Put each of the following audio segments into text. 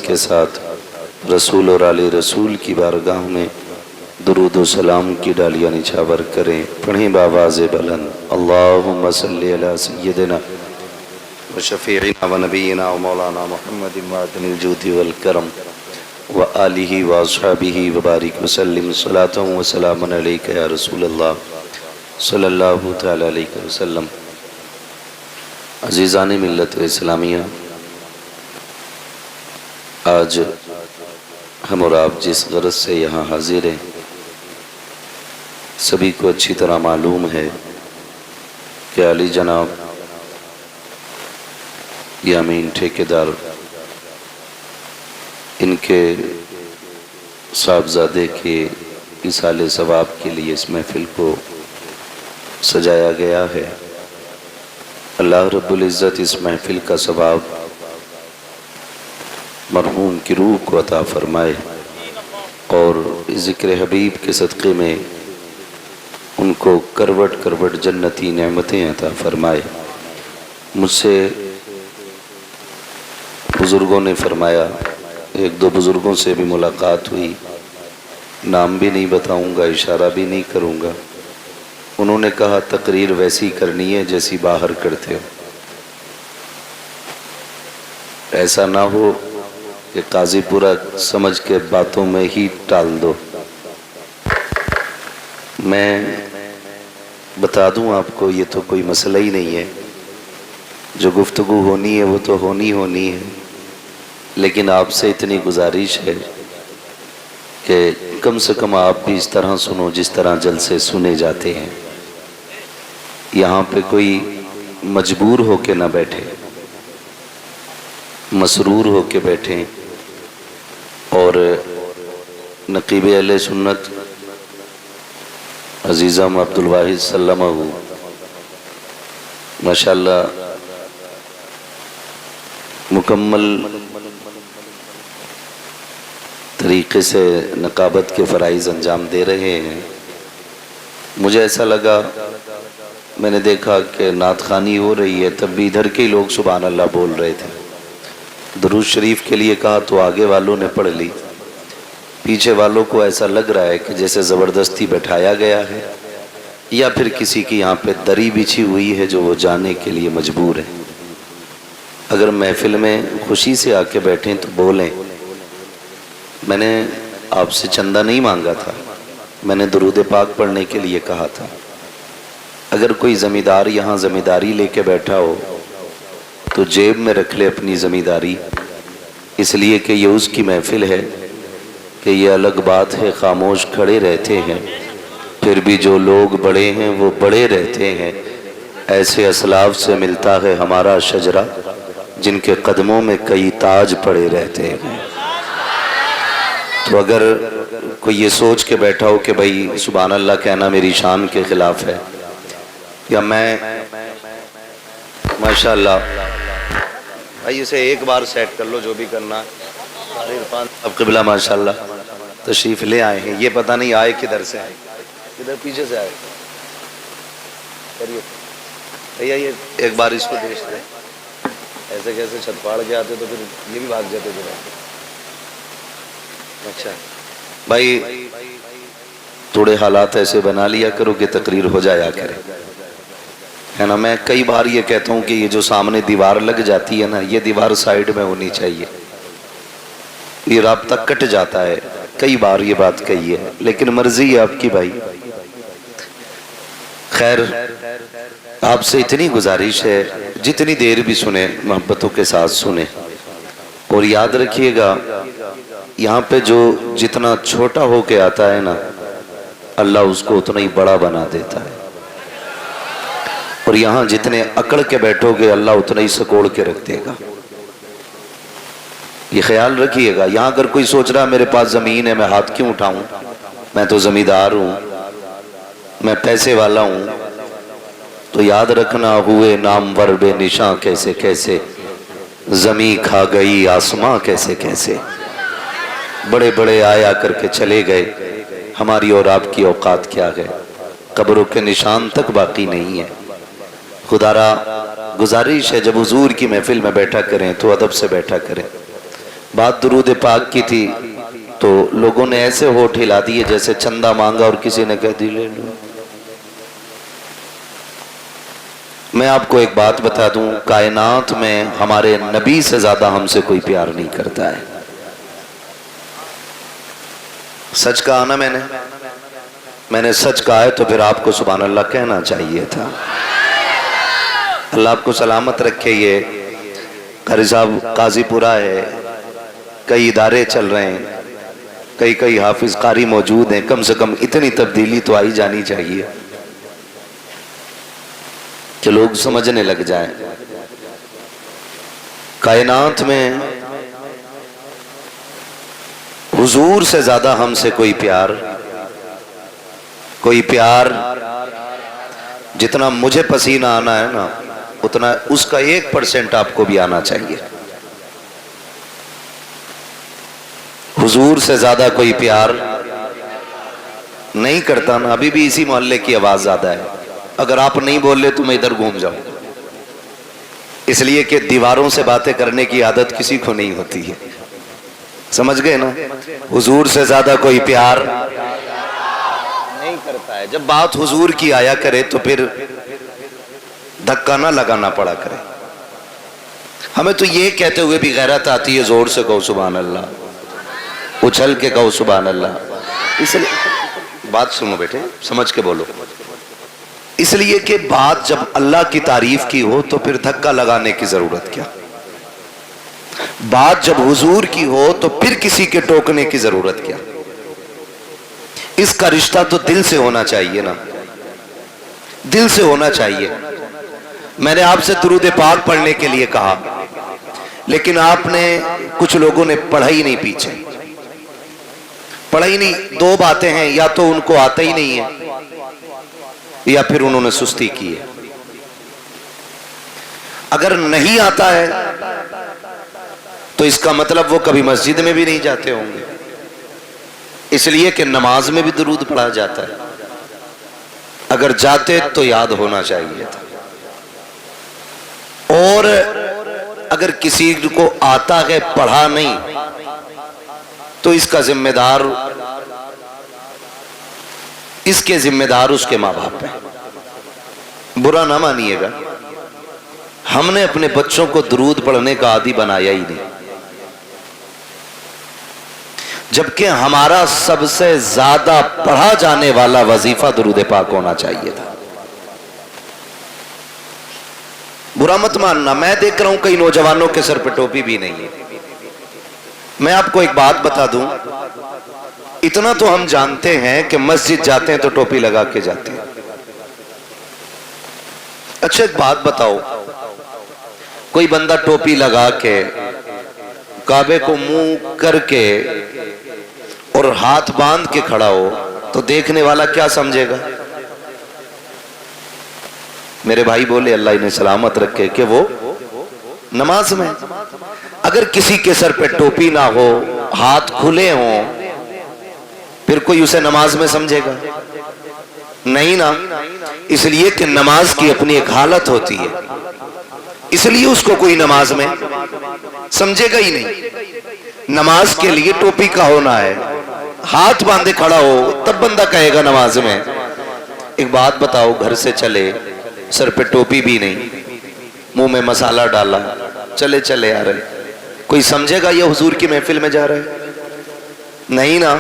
کے ساتھ رسول اور آل رسول کی بارگاہ میں درود و سلام کی ڈالیاں نچھاور کریں. پڑھیں بآواز بلند اللہم صلی علی سیدنا و شفیعنا و نبینا و مولانا محمد معدن الجود والکرم و آلہ و اصحابہ و بارک وسلم صلاة و سلام علیکہ یا رسول اللہ صلی اللہ تعالی علیہ وسلم. عزیزان ملت اسلامیہ، آج ہم اور آپ جس غرض سے یہاں حاضر ہیں سبھی کو اچھی طرح معلوم ہے کہ علی جناب یامین ٹھیکیدار ان کے صاحبزادے کے ایصال ثواب کے لیے اس محفل کو سجایا گیا ہے. اللہ رب العزت اس محفل کا ثواب مرحوم کی روح کو عطا فرمائے اور ذکر حبیب کے صدقے میں ان کو کروٹ کروٹ جنتی نعمتیں عطا فرمائے. مجھ سے بزرگوں نے فرمایا، ایک دو بزرگوں سے بھی ملاقات ہوئی، نام بھی نہیں بتاؤں گا، اشارہ بھی نہیں کروں گا. انہوں نے کہا تقریر ویسی کرنی ہے جیسی باہر کرتے ہو، ایسا نہ ہو کہ قاضی پورا سمجھ کے باتوں میں ہی ٹال دو. میں بتا دوں آپ کو، یہ تو کوئی مسئلہ ہی نہیں ہے، جو گفتگو ہونی ہے وہ تو ہونی ہے، لیکن آپ سے اتنی گزارش ہے کہ کم سے کم آپ بھی اس طرح سنو جس طرح جلسے سنے جاتے ہیں. یہاں پہ کوئی مجبور ہو کے نہ بیٹھے، مسرور ہو کے بیٹھیں. اور نقیب اہل سنت عزیزم عبدالواحد سلمہ ماشاءاللہ مکمل طریقے سے نقابت کے فرائض انجام دے رہے ہیں. مجھے ایسا لگا، میں نے دیکھا کہ نعت خوانی ہو رہی ہے، تب بھی ادھر کے لوگ سبحان اللہ بول رہے تھے. درود شریف کے لیے کہا تو آگے والوں نے پڑھ لی، پیچھے والوں کو ایسا لگ رہا ہے کہ جیسے زبردستی بٹھایا گیا ہے یا پھر کسی کی یہاں پہ دری بچھی ہوئی ہے جو وہ جانے کے لیے مجبور ہے. اگر محفل میں خوشی سے آ کے بیٹھیں تو بولیں. میں نے آپ سے چندہ نہیں مانگا تھا، میں نے درود پاک پڑھنے کے لیے کہا تھا. اگر کوئی زمیندار یہاں زمینداری لے کے بیٹھا ہو تو جیب میں رکھ لے اپنی زمینداری، اس لیے کہ یہ اس کی محفل ہے. کہ یہ الگ بات ہے خاموش کھڑے رہتے ہیں، پھر بھی جو لوگ بڑے ہیں وہ بڑے رہتے ہیں. ایسے اسلاف سے ملتا ہے ہمارا شجرہ جن کے قدموں میں کئی تاج پڑے رہتے ہیں. تو اگر کوئی یہ سوچ کے بیٹھا ہو کہ بھائی سبحان اللہ کہنا میری شان کے خلاف ہے، یا میں ماشاءاللہ بھائی اسے ایک بار سیٹ کر لو جو بھی کرنا. اب قبلہ ماشاءاللہ تشریف لے آئے ہیں، یہ پتہ نہیں آئے کدھر سے آئے، کدھر پیچھے سے آئے. بھیا یہ ایک بار اس کو دیکھ لیں، ایسے کیسے چھت پاڑ کے آتے تو پھر یہ بھی بھاگ جاتے تھے. اچھا بھائی تھوڑے حالات ایسے بنا لیا کرو کہ تقریر ہو جایا کرے، ہے نا. میں کئی بار یہ کہتا ہوں کہ یہ جو سامنے دیوار لگ جاتی ہے نا، یہ دیوار سائیڈ میں ہونی چاہیے، یہ رابطہ کٹ جاتا ہے. کئی بار یہ بات کہی ہے، لیکن مرضی ہے آپ کی بھائی. خیر آپ سے اتنی گزارش ہے جتنی دیر بھی سنیں محبتوں کے ساتھ سنیں، اور یاد رکھیے گا یہاں پہ جو جتنا چھوٹا ہو کے آتا ہے نا، اللہ اس کو اتنا ہی بڑا بنا دیتا ہے. اور یہاں جتنے اکڑ کے بیٹھو گے اللہ اتنا ہی سکوڑ کے رکھ دے گا. یہ خیال رکھیے گا. یہاں اگر کوئی سوچ رہا میرے پاس زمین ہے میں ہاتھ کیوں اٹھاؤں، میں تو زمیندار ہوں، میں پیسے والا ہوں، تو یاد رکھنا ہوئے نامور بے نشاں کیسے کیسے، زمین کھا گئی آسماں کیسے کیسے. بڑے بڑے آیا کر کے چلے گئے، ہماری اور آپ کی اوقات کیا گئے، قبروں کے نشان تک باقی نہیں ہے. خدا را گزارش ہے جب حضور کی محفل میں بیٹھا کریں تو ادب سے بیٹھا کریں. بات درود پاک کی تھی تو لوگوں نے ایسے ہونٹ ہلا دیے جیسے چندہ مانگا اور کسی نے کہہ دی لے لو۔ میں آپ کو ایک بات بتا دوں، کائنات میں ہمارے نبی سے زیادہ ہم سے کوئی پیار نہیں کرتا ہے۔ سچ کہا نا میں نے سچ کہا ہے تو پھر آپ کو سبحان اللہ کہنا چاہیے تھا۔ اللہ آپ کو سلامت رکھے۔ یہ قاری صاحب قاضی پورہ ہے، کئی ادارے چل رہے ہیں، کئی حافظ قاری موجود ہیں، کم سے کم اتنی تبدیلی تو آئی جانی چاہیے کہ لوگ سمجھنے لگ جائیں۔ کائنات میں حضور سے زیادہ ہم سے کوئی پیار جتنا مجھے پسینہ آنا ہے نا، اتنا اس کا 1% آپ کو بھی آنا چاہیے۔ حضور سے زیادہ کوئی پیار نہیں کرتا نا۔ ابھی بھی اسی محلے کی آواز زیادہ ہے، اگر آپ نہیں بول لے تو میں ادھر گھوم جاؤں، اس لیے کہ دیواروں سے باتیں کرنے کی عادت کسی کو نہیں ہوتی ہے۔ سمجھ گئے نا؟ حضور سے زیادہ کوئی پیار نہیں کرتا ہے۔ جب بات حضور کی آیا کرے تو پھر دھکا نہ لگانا پڑا کرے۔ ہمیں تو یہ کہتے ہوئے بھی غیرت آتی ہے، زور سے کہو سبحان اللہ، اچھل کے کہو سبحان اللہ۔ اس لیے بات سنو بیٹے، سمجھ کے بولو۔ اس لیے کہ بات جب اللہ کی تعریف کی ہو تو پھر دھکا لگانے کی ضرورت کیا؟ بات جب حضور کی ہو تو پھر کسی کے ٹوکنے کی ضرورت کیا؟ اس کا رشتہ تو دل سے ہونا چاہیے نا، دل سے ہونا چاہیے۔ میں نے آپ سے درود پاک پڑھنے کے لیے کہا، لیکن آپ نے کچھ لوگوں نے پڑھا ہی نہیں، پیچھے پڑھا ہی نہیں۔ دو باتیں ہیں، یا تو ان کو آتا ہی نہیں ہے یا پھر انہوں نے سستی کی ہے۔ اگر نہیں آتا ہے تو اس کا مطلب وہ کبھی مسجد میں بھی نہیں جاتے ہوں گے، اس لیے کہ نماز میں بھی درود پڑھا جاتا ہے۔ اگر جاتے تو یاد ہونا چاہیے تھا۔ اور اگر کسی کو آتا ہے پڑھا نہیں تو اس کا ذمہ دار اس کے ماں باپ ہیں۔ برا نہ مانیے گا، ہم نے اپنے بچوں کو درود پڑھنے کا عادی بنایا ہی نہیں، جبکہ ہمارا سب سے زیادہ پڑھا جانے والا وظیفہ درود پاک ہونا چاہیے تھا۔ برا مت ماننا، میں دیکھ رہا ہوں کئی نوجوانوں کے سر پہ ٹوپی بھی نہیں ہے۔ میں آپ کو ایک بات بتا دوں، اتنا تو ہم جانتے ہیں کہ مسجد جاتے ہیں تو ٹوپی لگا کے جاتے ہیں۔ اچھا ایک بات بتاؤ، کوئی بندہ ٹوپی لگا کے کعبے کو منہ کر کے اور ہاتھ باندھ کے کھڑا ہو تو دیکھنے والا کیا سمجھے گا؟ میرے بھائی بولے اللہ انہیں سلامت رکھے کہ وہ نماز میں۔ اگر کسی کے سر پہ ٹوپی نہ ہو، ہاتھ کھلے ہوں، پھر کوئی اسے نماز میں سمجھے گا؟ نہیں نا، اس لیے کہ نماز کی اپنی ایک حالت ہوتی ہے، اس لیے اس کو کوئی نماز میں سمجھے گا ہی نہیں۔ نماز کے لیے ٹوپی کا ہونا ہے، ہاتھ باندھے کھڑا ہو تب بندہ کہے گا نماز میں۔ ایک بات بتاؤ، گھر سے چلے، سر پہ ٹوپی بھی نہیں، منہ میں مسالہ ڈالا، چلے آ رہے، کوئی سمجھے گا یہ حضور کی محفل میں جا رہے؟ نہیں نا،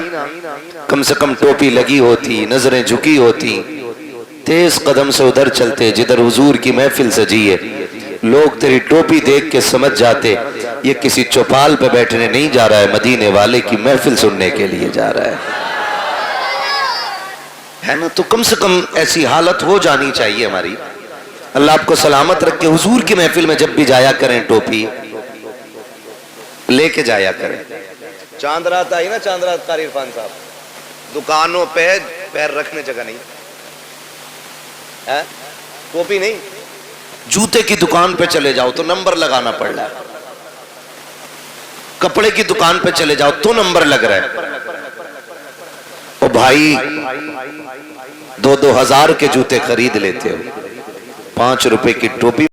کم سے کم ٹوپی لگی ہوتی، نظریں جھکی ہوتی، تیز قدم سے ادھر چلتے جدھر حضور کی محفل سجی ہے، لوگ تیری ٹوپی دیکھ کے سمجھ جاتے یہ کسی چوپال پہ بیٹھنے نہیں جا رہا ہے، مدینے والے کی محفل سننے کے لیے جا رہا ہے نا؟ تو کم سے کم ایسی حالت ہو جانی چاہیے ہماری۔ اللہ آپ کو سلامت رکھے، حضور کی محفل میں جب بھی جایا کریں ٹوپی لے کے جایا کریں۔ چاند رات آئی نا، چاند رات قاری عرفان صاحب، دکانوں پہ پیر رکھنے جگہ نہیں، ٹوپی نہیں، جوتے کی دکان پہ چلے جاؤ تو نمبر لگانا پڑ رہا ہے، کپڑے کی دکان پہ چلے جاؤ تو نمبر لگ رہا ہے۔ او بھائی 2,000 کے جوتے خرید لیتے ہو، 5 روپے کی ٹوپی